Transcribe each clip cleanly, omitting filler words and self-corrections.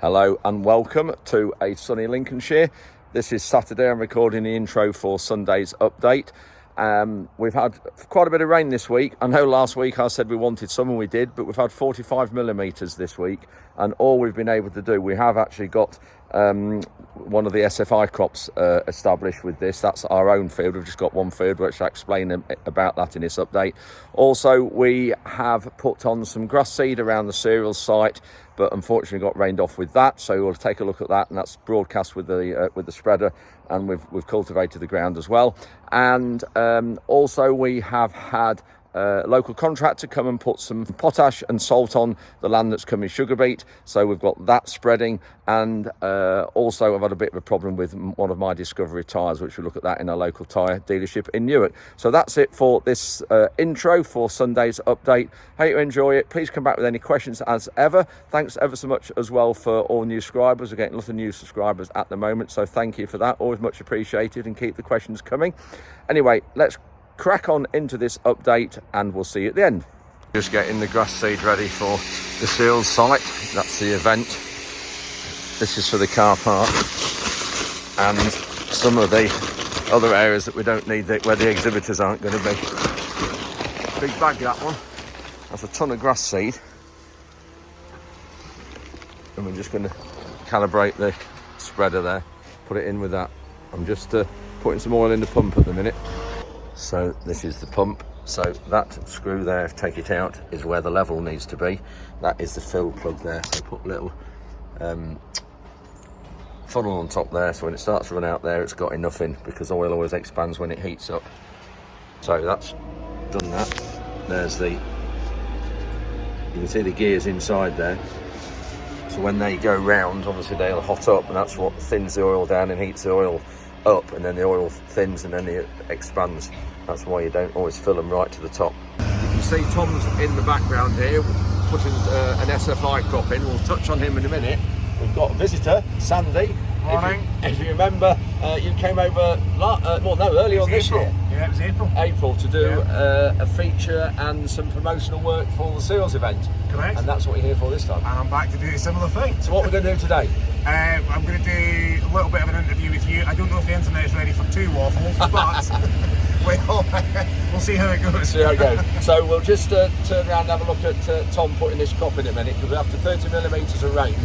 Hello and welcome to a sunny Lincolnshire. This is Saturday. I'm recording the intro for Sunday's update. We've had quite a bit of rain this week. I know last week I said we wanted some and we did, but we've had 45 millimetres this week, and all we've been able to do, we have actually got one of the SFI crops established with this. That's our own field. We've just got one field, which I'll explain about that in this update. Also, we have put on some grass seed around the cereal site, but unfortunately got rained off with that, so we'll take a look at that, and that's broadcast with the spreader, and we've cultivated the ground as well. And also we have had a local contractor come and put some potash and salt on the land that's coming sugar beet, so we've got that spreading. And also I've had a bit of a problem with one of my Discovery tyres, which we'll look at that in our local tyre dealership in Newark. So that's it for this intro for Sunday's update. Hope you enjoy it. Please come back with any questions as ever. Thanks ever so much as well for all new subscribers. We're getting lots of new subscribers at the moment, so thank you for that. Always much appreciated, and keep the questions coming. Anyway, let's crack on into this update and we'll see you at the end. Just getting the grass seed ready for the seals site. That's the event. This is for the car park and some of the other areas that we don't need, where the exhibitors aren't going to be. Big bag, that one. That's a ton of grass seed, and we're just going to calibrate the spreader there, put it in with that. I'm just putting some oil in the pump at the minute. So this is the pump. So that screw there, take it out, is where the level needs to be. That is the fill plug there. So put a little funnel on top there, so when it starts to run out there, it's got enough in, because oil always expands when it heats up. So that's done that. There's you can see the gears inside there. So when they go round, obviously they'll hot up, and that's what thins the oil down and heats the oil up, and then the oil thins and then it expands. That's why you don't always fill them right to the top. You can see Tom's in the background here putting an SFI crop in. We'll touch on him in a minute. We've got a visitor, Sandy. Morning. If you remember, you came over early on this year. Yeah, it was April. April to do a feature and some promotional work for the seals event. Correct. And that's what you're here for this time. And I'm back to do a similar thing. So what we're going to do today? I'm going to do a little bit of an interview with you. I don't know if the internet's ready for two waffles, but we'll see how it goes. See how it goes. So we'll just turn around and have a look at Tom putting this crop in a minute, because after 30 millimetres of rain,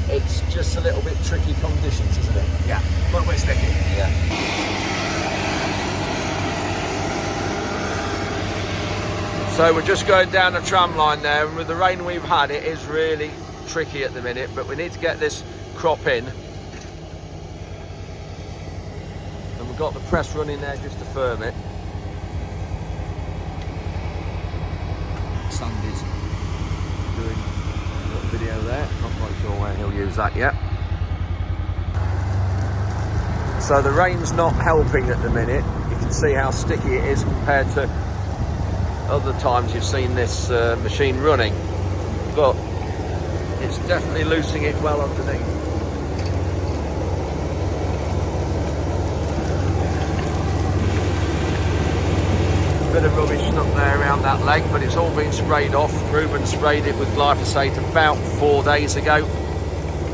it's just a little bit tricky conditions, isn't it? Yeah, a little bit sticky. Yeah. So we're just going down the tram line there, and with the rain we've had, it is really tricky at the minute, but we need to get this crop in. And we've got the press running there just to firm it. Sandy's doing a little video there. Not quite sure where he'll use that yet. So the rain's not helping at the minute. You can see how sticky it is compared to other times you've seen this machine running, but it's definitely loosening it well underneath. Bit of rubbish stuck there around that leg, but it's all been sprayed off. Ruben sprayed it with glyphosate about 4 days ago,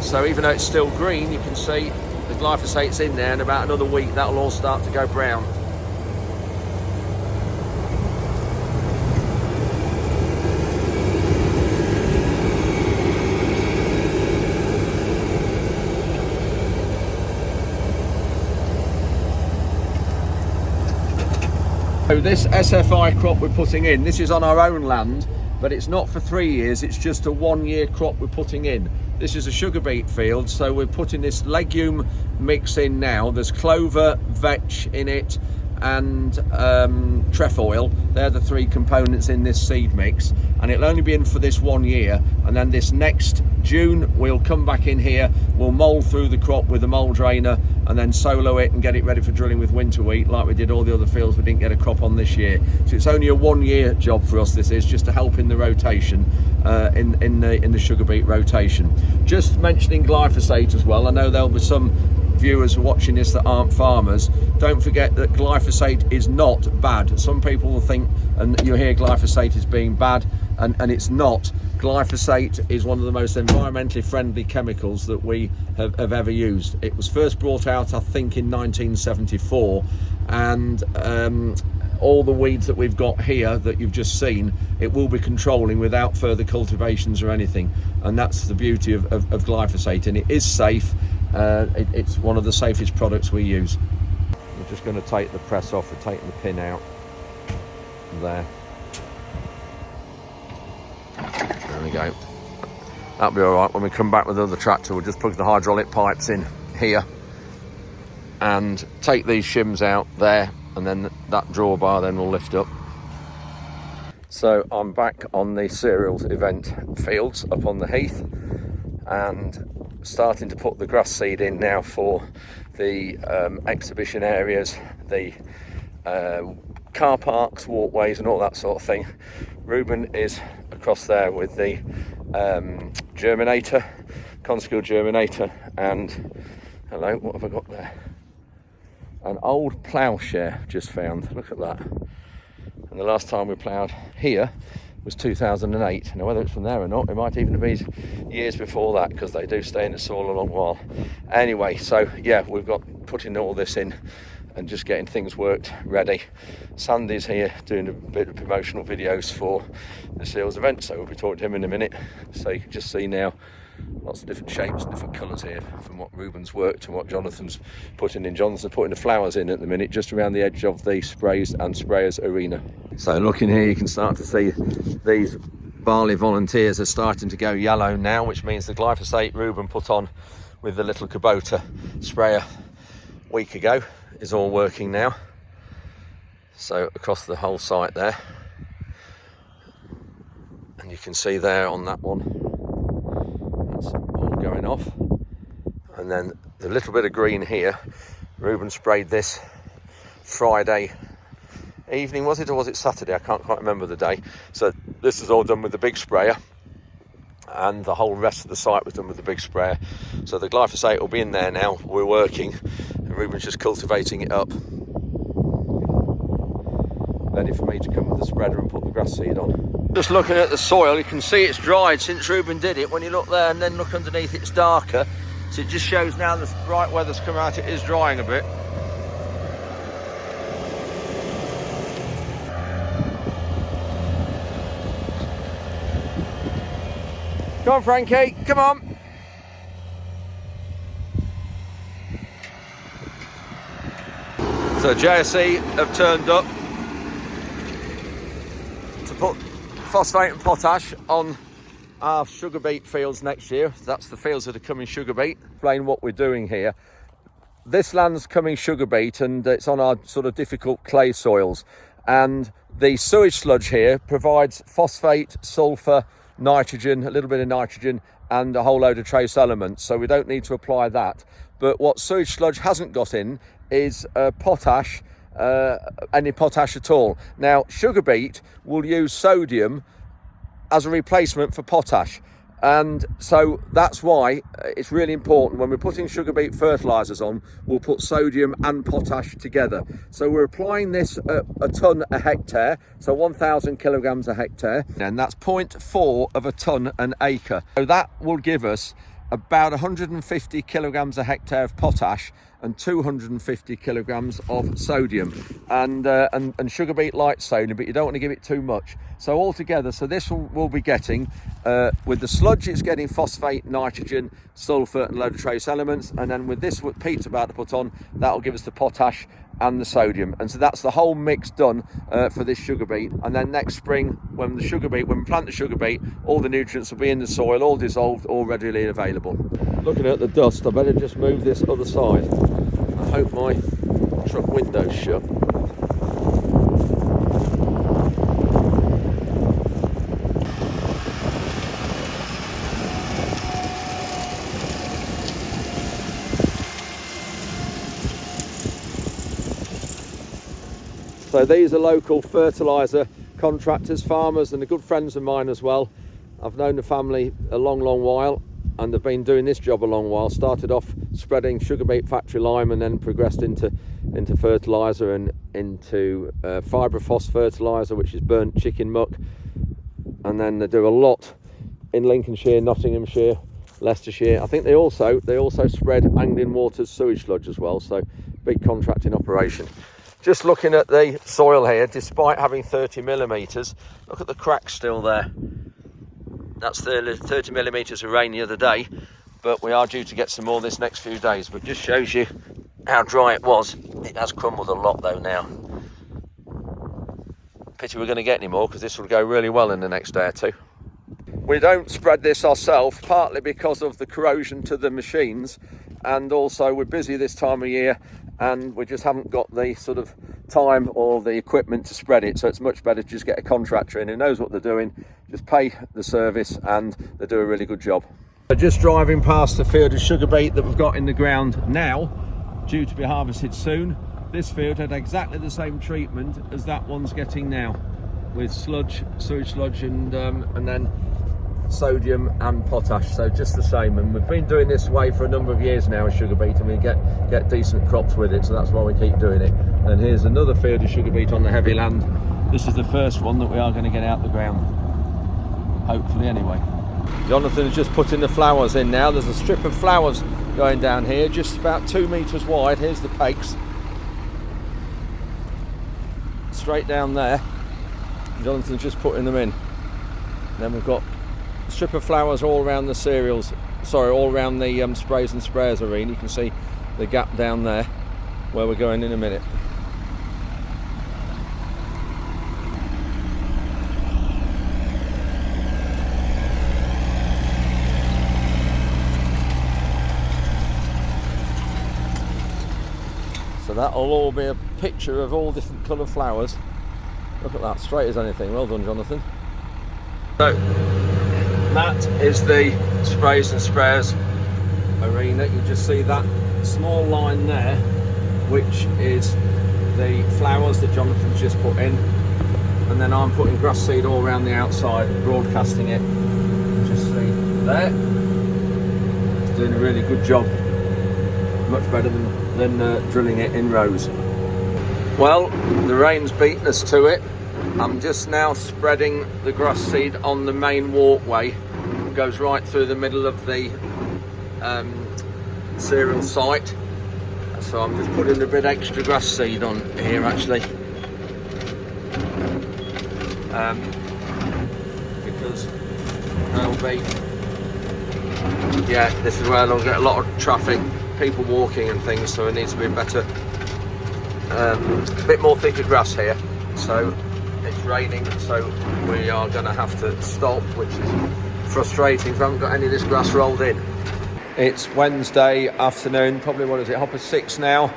so even though it's still green, you can see the glyphosate's in there, and about another week that'll all start to go brown. So this SFI crop we're putting in, this is on our own land, but it's not for 3 years, it's just a 1 year crop we're putting in. This is a sugar beet field, so we're putting this legume mix in now. There's clover, vetch in it, and trefoil. They're the three components in this seed mix, and it'll only be in for this 1 year, and then this next June we'll come back in here, we'll mould through the crop with a mould drainer, and then solo it and get it ready for drilling with winter wheat, like we did all the other fields we didn't get a crop on this year. So it's only a 1 year job for us, this is, just to help in the rotation, in the sugar beet rotation. Just mentioning glyphosate as well, I know there'll be some viewers watching this that aren't farmers, don't forget that glyphosate is not bad. Some people will think, and you hear glyphosate is being bad, and it's not. Glyphosate is one of the most environmentally friendly chemicals that we have ever used. It was first brought out, I think, in 1974, and all the weeds that we've got here that you've just seen, it will be controlling without further cultivations or anything. And that's the beauty of glyphosate, and it is safe. It's one of the safest products we use. We're just going to take the press off. We're taking the pin out there. There we go. That'll be all right. When we come back with the other tractor, we'll just plug the hydraulic pipes in here and take these shims out there, and then that drawbar then will lift up. So I'm back on the cereals event fields up on the heath, and starting to put the grass seed in now for the exhibition areas, the car parks, walkways and all that sort of thing. Ruben is across there with the germinator, Consequil germinator, and hello, what have I got there? An old ploughshare just found. Look at that. And the last time we ploughed here was 2008. Now whether it's from there or not, it might even be years before that, because they do stay in the soil a long while. Anyway, so yeah, we've got putting all this in and just getting things worked ready. Sandy's here doing a bit of promotional videos for the sales event, so we'll be talking to him in a minute. So you can just see now lots of different shapes and different colours here from what Ruben's worked and what Jonathan's putting in. Jonathan's putting the flowers in at the minute just around the edge of the sprays and sprayers arena. So looking here, you can start to see these barley volunteers are starting to go yellow now, which means the glyphosate Ruben put on with the little Kubota sprayer a week ago is all working now. So across the whole site there, and you can see there on that one, that's all going off. And then the little bit of green here, Ruben sprayed this Friday evening, was it, or was it Saturday? I can't quite remember the day. So this is all done with the big sprayer, and the whole rest of the site was done with the big sprayer. So the glyphosate will be in there now, we're working, and Ruben's just cultivating it up, ready for me to come with the spreader and put the grass seed on. Just looking at the soil, you can see it's dried since Ruben did it. When you look there and then look underneath, it's darker. So it just shows now the bright weather's come out, it is drying a bit. Come on, Frankie, come on. So JSE have turned up to put phosphate and potash on our sugar beet fields next year. That's the fields that are coming sugar beet. Explain what we're doing here. This land's coming sugar beet, and it's on our sort of difficult clay soils. And the sewage sludge here provides phosphate, sulphur, nitrogen, a little bit of nitrogen, and a whole load of trace elements. So we don't need to apply that. But what sewage sludge hasn't got in is potash, any potash at all. Now, sugar beet will use sodium as a replacement for potash, and so that's why it's really important when we're putting sugar beet fertilizers on, we'll put sodium and potash together. So we're applying this a tonne a hectare, so 1,000 kilograms a hectare, and that's 0.4 of a tonne an acre. So that will give us about 150 kilograms a hectare of potash and 250 kilograms of sodium, and sugar beet likes sodium, but you don't want to give it too much. So altogether, so this will be getting with the sludge, it's getting phosphate, nitrogen, sulphur, and a load of trace elements, and then with this, what Pete's about to put on, that will give us the potash and the sodium. And so that's the whole mix done for this sugar beet. And then next spring, when we plant the sugar beet, all the nutrients will be in the soil, all dissolved, all readily available. Looking at the dust, I better just move this other side. I hope my truck window's shut. So these are local fertiliser contractors, farmers, and they're good friends of mine as well. I've known the family a long, long while, and they've been doing this job a long while. Started off spreading sugar beet factory lime and then progressed into fertiliser and into fibrofos fertiliser, which is burnt chicken muck. And then they do a lot in Lincolnshire, Nottinghamshire, Leicestershire. I think they also spread Anglian Waters sewage sludge as well, so big contracting operation. Just looking at the soil here, despite having 30 millimetres, look at the cracks still there. That's 30 millimetres of rain the other day, but we are due to get some more this next few days. But just shows you how dry it was. It has crumbled a lot though now. Pity we're going to get any more, because this will go really well in the next day or two. We don't spread this ourselves, partly because of the corrosion to the machines, and also we're busy this time of year and we just haven't got the sort of time or the equipment to spread it. So it's much better to just get a contractor in who knows what they're doing, just pay the service, and they do a really good job. Just driving past the field of sugar beet that we've got in the ground now, due to be harvested soon. This field had exactly the same treatment as that one's getting now, with sludge, sewage sludge, and then sodium and potash, so just the same. And we've been doing this way for a number of years now with sugar beet, and we get decent crops with it, so that's why we keep doing it. And here's another field of sugar beet on the heavy land. This is the first one that we are going to get out the ground, hopefully anyway. Jonathan's just putting the flowers in now. There's a strip of flowers going down here, just about 2 metres wide. Here's the pegs, straight down there. Jonathan's just putting them in. Then we've got a strip of flowers all around the cereals, all around the sprays and sprayers arena. You can see the gap down there where we're going in a minute. So that'll all be a picture of all different coloured flowers. Look at that, straight as anything. Well done, Jonathan. So that is the sprays and sprayers arena. You just see that small line there, which is the flowers that Jonathan's just put in, and then I'm putting grass seed all around the outside, broadcasting it. Just see there. It's doing a really good job, much better than drilling it in rows. Well, the rain's beaten us to it. I'm just now spreading the grass seed on the main walkway. It goes right through the middle of the cereal site. So I'm just putting a bit extra grass seed on here actually. Because there'll be, this is where they'll get a lot of traffic, people walking and things, so it needs to be better, a bit more thicker grass here. So it's raining, so we are going to have to stop, which is frustrating. We haven't got any of this grass rolled in. It's Wednesday afternoon, probably, what is it, 6:30 now,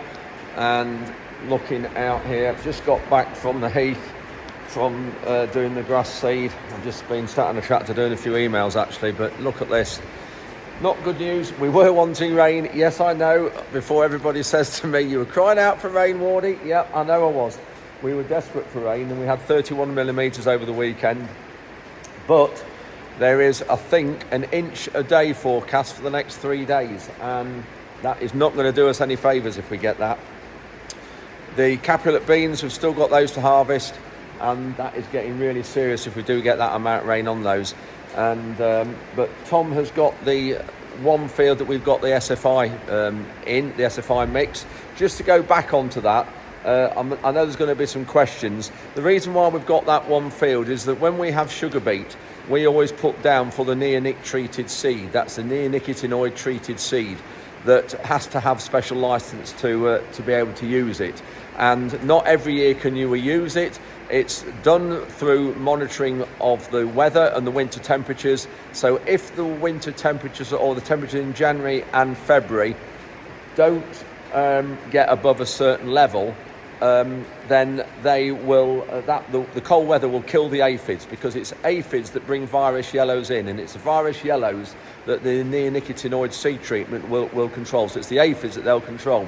and looking out here, I've just got back from the heath from doing the grass seed. I've just been sat on the tractor doing a few emails actually, but look at this. Not good news. We were wanting rain. Yes, I know. Before everybody says to me, you were crying out for rain, Wardy. Yep, I know I was. We were desperate for rain, and we had 31 millimetres over the weekend. But there is, I think, an inch a day forecast for the next 3 days, and that is not going to do us any favours if we get that. The caprolate beans, have still got those to harvest, and that is getting really serious if we do get that amount of rain on those. And but Tom has got the one field that we've got the SFI in, the SFI mix. Just to go back onto that, I know there's going to be some questions. The reason why we've got that one field is that when we have sugar beet, we always put down for the neonic treated seed. That's the neonicotinoid treated seed that has to have special license to be able to use it. And not every year can you use it. It's done through monitoring of the weather and the winter temperatures. So if the winter temperatures or the temperature in January and February don't get above a certain level, then they will, the cold weather will kill the aphids, because it's aphids that bring virus yellows in, and it's the virus yellows that the neonicotinoid seed treatment will control. So it's the aphids that they'll control.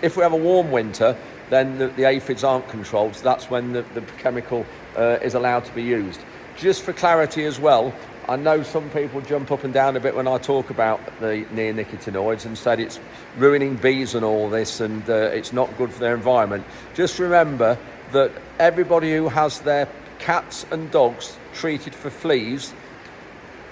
If we have a warm winter, then the aphids aren't controlled, so that's when the chemical is allowed to be used. Just for clarity as well, I know some people jump up and down a bit when I talk about the neonicotinoids and said it's ruining bees and all this, and it's not good for their environment. Just remember that everybody who has their cats and dogs treated for fleas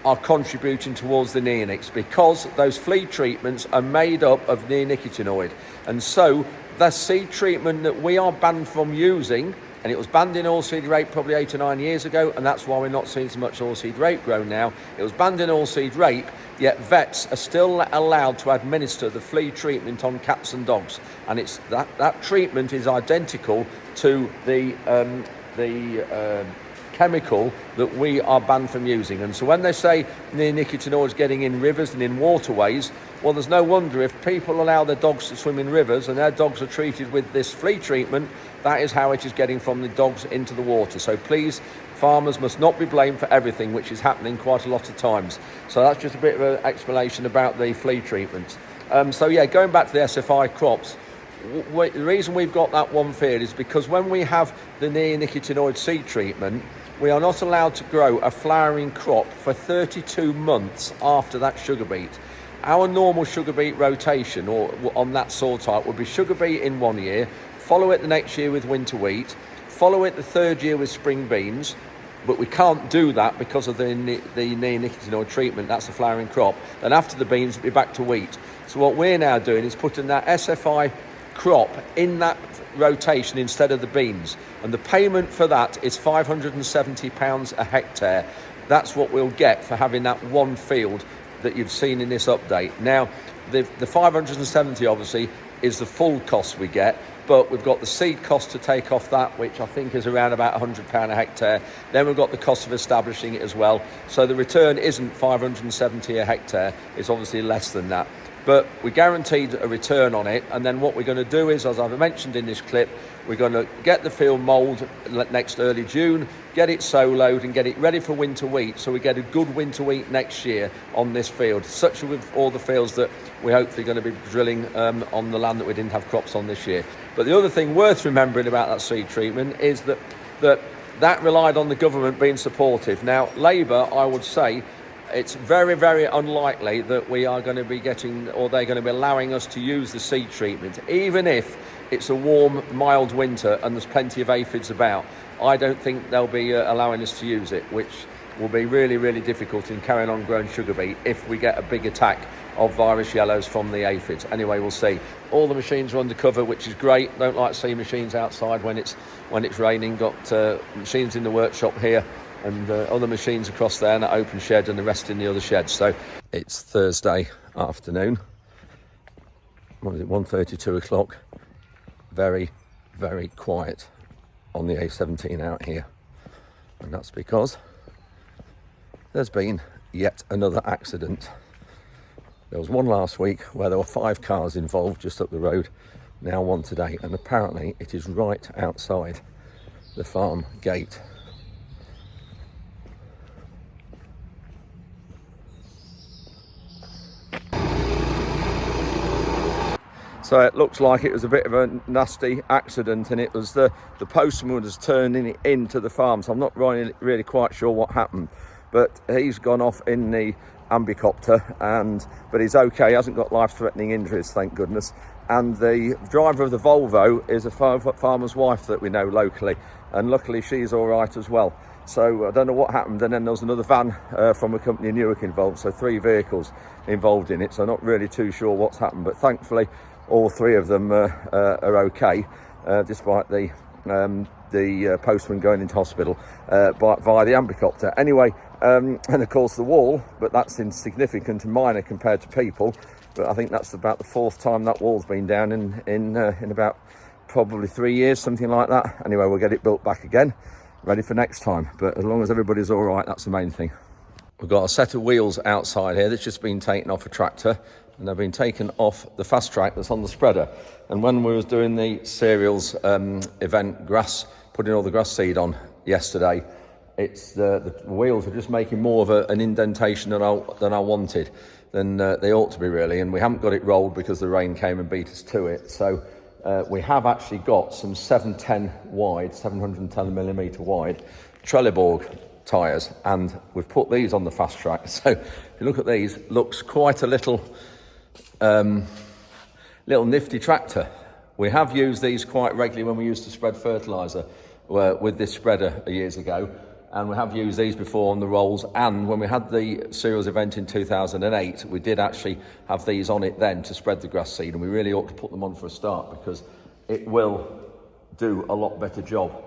are contributing towards the neonics, because those flea treatments are made up of neonicotinoid. And so the seed treatment that we are banned from using, and it was banned in oilseed rape probably 8 or 9 years ago, and that's why we're not seeing so much oilseed rape grown now. It was banned in oilseed rape, yet vets are still allowed to administer the flea treatment on cats and dogs, and it's that treatment is identical to the chemical that we are banned from using. And so when they say neonicotinoids getting in rivers and in waterways, well, there's no wonder if people allow their dogs to swim in rivers and their dogs are treated with this flea treatment, that is how it is getting from the dogs into the water. So please, farmers must not be blamed for everything, which is happening quite a lot of times. So that's just a bit of an explanation about the flea treatment. So yeah, going back to the SFI crops, the reason we've got that one field is because when we have the neonicotinoid seed treatment, we are not allowed to grow a flowering crop for 32 months after that sugar beet. Our normal sugar beet rotation or on that soil type would be sugar beet in 1 year, follow it the next year with winter wheat, follow it the 3rd year with spring beans, but we can't do that because of the neonicotinoid treatment. That's a flowering crop. Then after the beans, it'll be back to wheat. So what we're now doing is putting that SFI crop in that rotation instead of the beans, and the payment for that is £570 a hectare. That's what we'll get for having that one field that you've seen in this update. Now the 570 obviously is the full cost we get, but we've got the seed cost to take off that, which I think is around about £100 a hectare. Then we've got the cost of establishing it as well, so the return isn't 570 a hectare, it's obviously less than that. But we guaranteed a return on it, and then what we're going to do is, as I've mentioned in this clip, we're going to get the field mould next early June, get it soloed and get it ready for winter wheat, so we get a good winter wheat next year on this field, such as with all the fields that we're hopefully going to be drilling on the land that we didn't have crops on this year. But the other thing worth remembering about that seed treatment is that relied on the government being supportive. Now, Labour, I would say, it's very, very unlikely that we are going to be getting, or they're going to be allowing us to use the seed treatment, even if it's a warm, mild winter and there's plenty of aphids about. I don't think they'll be allowing us to use it, which will be really, really difficult in carrying on growing sugar beet if we get a big attack of virus yellows from the aphids. Anyway, we'll see. All the machines are undercover, which is great. Don't like to see machines outside when it's raining. Got machines in the workshop here, and other machines across there in that open shed, and the rest in the other sheds. So it's Thursday afternoon. What is it, 1:30, 2 o'clock. Very, very quiet on the A17 out here. And that's because there's been yet another accident. There was one last week where there were 5 cars involved just up the road. Now one today, and apparently it is right outside the farm gate. So it looks like it was a bit of a nasty accident, and it was the postman was turning it into the farm. So I'm not really quite sure what happened, but he's gone off in the ambicopter, but he's okay. He hasn't got life-threatening injuries, thank goodness. And the driver of the Volvo is a farmer's wife that we know locally, and luckily she's all right as well. So I don't know what happened, and then there was another van from a company in Newark involved, so 3 vehicles involved in it. So not really too sure what's happened, but thankfully all 3 of them are okay, despite the postman going into hospital via the ambicopter. Anyway, and of course the wall, but that's insignificant and minor compared to people. But I think that's about the 4th time that wall's been down in about probably 3 years, something like that. Anyway, we'll get it built back again, ready for next time. But as long as everybody's all right, that's the main thing. We've got a set of wheels outside here that's just been taken off a tractor, and they've been taken off the fast track that's on the spreader. And when we was doing the cereals event, putting all the grass seed on yesterday, it's the wheels are just making more of an indentation than I wanted, than they ought to be really. And we haven't got it rolled because the rain came and beat us to it. So we have actually got some 710 wide, 710mm wide Trelleborg tyres, and we've put these on the fast track. So if you look at these, looks quite a little nifty tractor. We have used these quite regularly when we used to spread fertiliser with this spreader years ago, and we have used these before on the rolls, and when we had the cereals event in 2008, we did actually have these on it then to spread the grass seed, and we really ought to put them on for a start, because it will do a lot better job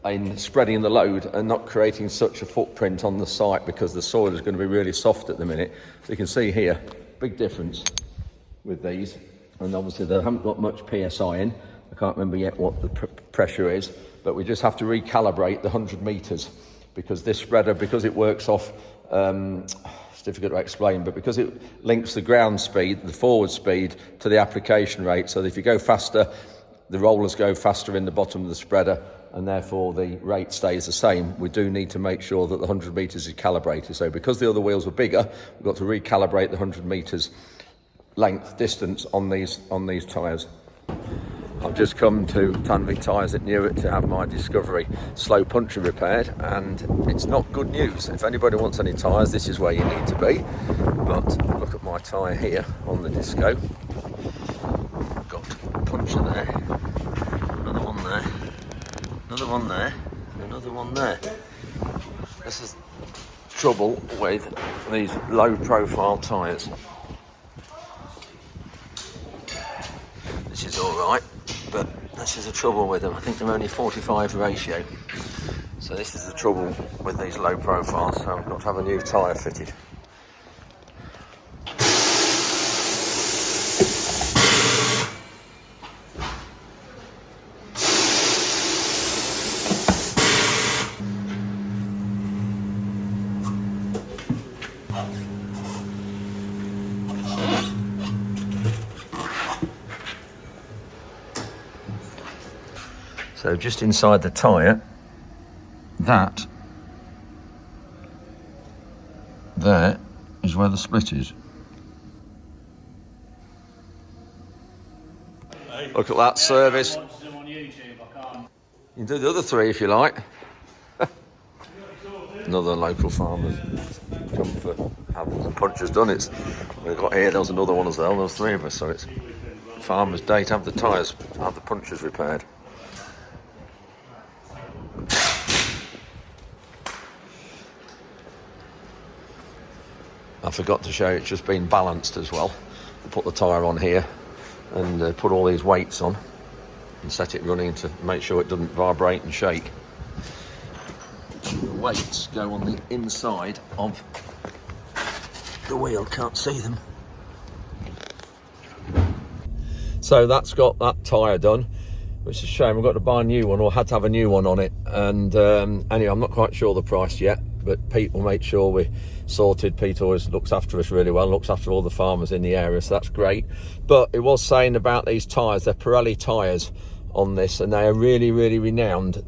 in spreading the load and not creating such a footprint on the site, because the soil is going to be really soft at the minute. So you can see here, big difference with these, and obviously they haven't got much PSI in. I can't remember yet what the pressure is, but we just have to recalibrate the 100 metres, because this spreader, because it works off, it's difficult to explain, but because it links the ground speed, the forward speed, to the application rate, so that if you go faster, the rollers go faster in the bottom of the spreader, and therefore the rate stays the same. We do need to make sure that the 100 metres is calibrated. So because the other wheels were bigger, we've got to recalibrate the 100 metres length distance on these tyres. I've just come to Tanvic Tyres at Newark to have my Discovery slow puncher repaired, and it's not good news. If anybody wants any tyres, this is where you need to be. But look at my tyre here on the Disco. Got a puncture there, another one there, another one there, and another one there. This is trouble with these low profile tyres. This is alright, but this is the trouble with them. I think they're only 45 ratio. So this is the trouble with these low profiles, so I've got to have a new tyre fitted. So just inside the tyre, that there is where the split is. Look at that service. You can do the other three if you like. Another local farmer's come for having the punches done. It's we've got here. There was another one as well. There was three of us, so it's farmer's day to have the tyres, have the punches repaired. I forgot to show it's just been balanced as well. Put the tyre on here and put all these weights on and set it running to make sure it doesn't vibrate and shake. The weights go on the inside of the wheel, can't see them. So that's got that tyre done, which is a shame. I've got to buy a new one, or had to have a new one on it. And anyway, I'm not quite sure the price yet, but Pete will make sure we're sorted. Pete always looks after us really well, looks after all the farmers in the area, so that's great. But it was saying about these tyres, they're Pirelli tyres on this, and they are really, really renowned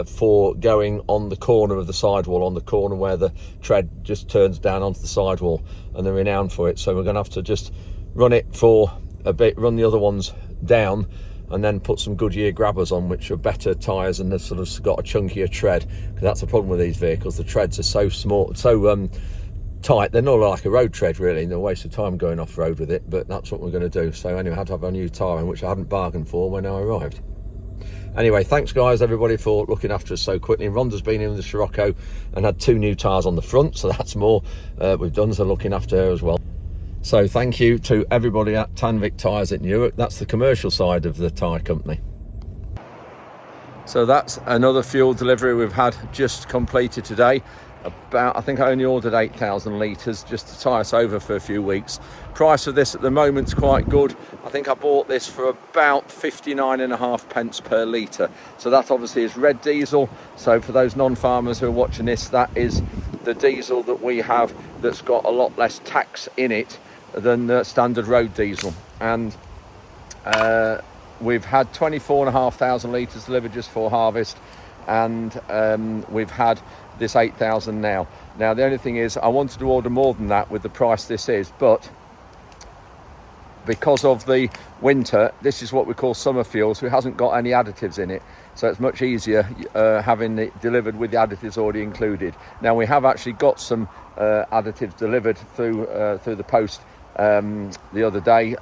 for going on the corner of the sidewall, on the corner where the tread just turns down onto the sidewall, and they're renowned for it. So we're going to have to just run it for a bit, run the other ones down, and then put some Goodyear grabbers on, which are better tyres, and they've sort of got a chunkier tread, because that's the problem with these vehicles. The treads are so small, so tight, they're not like a road tread really, and they're a waste of time going off road with it, but that's what we're going to do. So anyway, I had to have a new tyre in, which I hadn't bargained for when I arrived. Anyway, thanks guys, everybody, for looking after us so quickly. Rhonda's been in with the Scirocco and had 2 new tyres on the front, so that's more we've done, so looking after her as well. So thank you to everybody at Tanvic Tyres at Newark. That's the commercial side of the tyre company. So that's another fuel delivery we've had just completed today. I think I only ordered 8,000 litres just to tie us over for a few weeks. Price of this at the moment's quite good. I think I bought this for about 59.5 pence per litre. So that obviously is red diesel. So for those non-farmers who are watching this, that is the diesel that we have that's got a lot less tax in it than standard road diesel. And we've had 24,500 litres delivered just for harvest, and we've had this 8,000 now. The only thing is, I wanted to order more than that with the price this is, but because of the winter, this is what we call summer fuel, so it hasn't got any additives in it. So it's much easier having it delivered with the additives already included. Now we have actually got some additives delivered through the post the other day,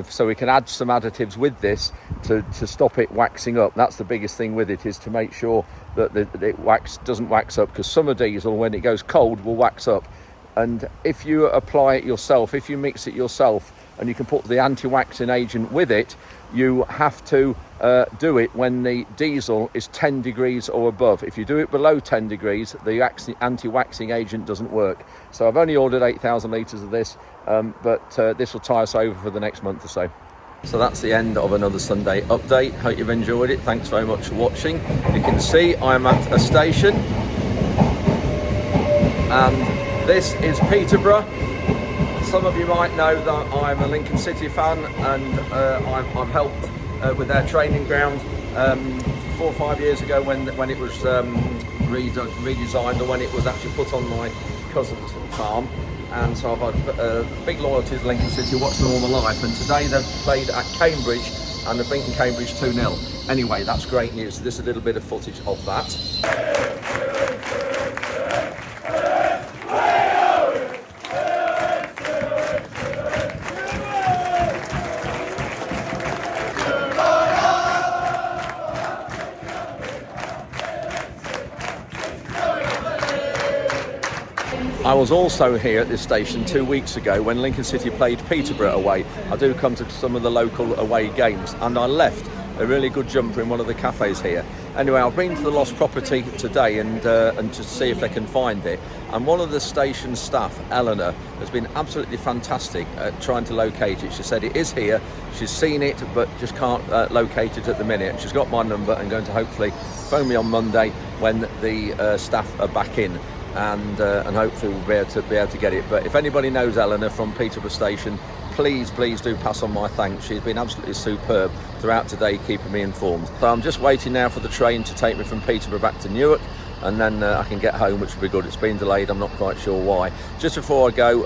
so we can add some additives with this to stop it waxing up. That's the biggest thing with it, is to make sure that it doesn't wax up, because summer diesel, when it goes cold, will wax up. And if you apply it yourself, if you mix it yourself, and you can put the anti-waxing agent with it, you have to do it when the diesel is 10 degrees or above. If you do it below 10 degrees, the anti-waxing agent doesn't work. So I've only ordered 8,000 litres of this, but this will tie us over for the next month or so. So that's the end of another Sunday update. Hope you've enjoyed it. Thanks very much for watching. You can see I'm at a station, and this is Peterborough. Some of you might know that I'm a Lincoln City fan, and I've helped with their training ground 4 or 5 years ago when it was redesigned, or when it was actually put on my cousin's farm. And so I've had big loyalty to Lincoln City, watched them all my life, and today they've played at Cambridge and they've beaten Cambridge 2-0. Anyway, that's great news. This is a little bit of footage of that. I was also here at this station 2 weeks ago when Lincoln City played Peterborough away. I do come to some of the local away games, and I left a really good jumper in one of the cafes here. Anyway, I've been to the lost property today and to see if they can find it. And one of the station staff, Eleanor, has been absolutely fantastic at trying to locate it. She said it is here, she's seen it, but just can't locate it at the minute. She's got my number and going to hopefully phone me on Monday when the staff are back in. And hopefully we'll be able to get it. But if anybody knows Eleanor from Peterborough Station, please do pass on my thanks. She's been absolutely superb throughout today, keeping me informed. So I'm just waiting now for the train to take me from Peterborough back to Newark, and then I can get home, which will be good. It's been delayed, I'm not quite sure why. Just before I go,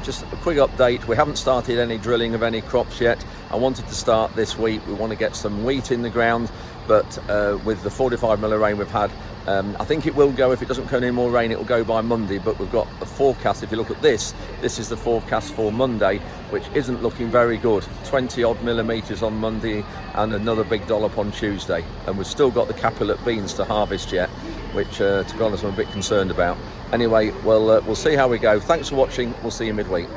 just a quick update. We haven't started any drilling of any crops yet. I wanted to start this week. We want to get some wheat in the ground, but with the 45 mm rain we've had, I think it will go. If it doesn't come any more rain, it will go by Monday, but we've got a forecast. If you look at this is the forecast for Monday, which isn't looking very good. 20 odd millimetres on Monday and another big dollop on Tuesday, and we've still got the capulate beans to harvest yet, which to be honest I'm a bit concerned about. Anyway, we'll see how we go. Thanks for watching. We'll see you midweek.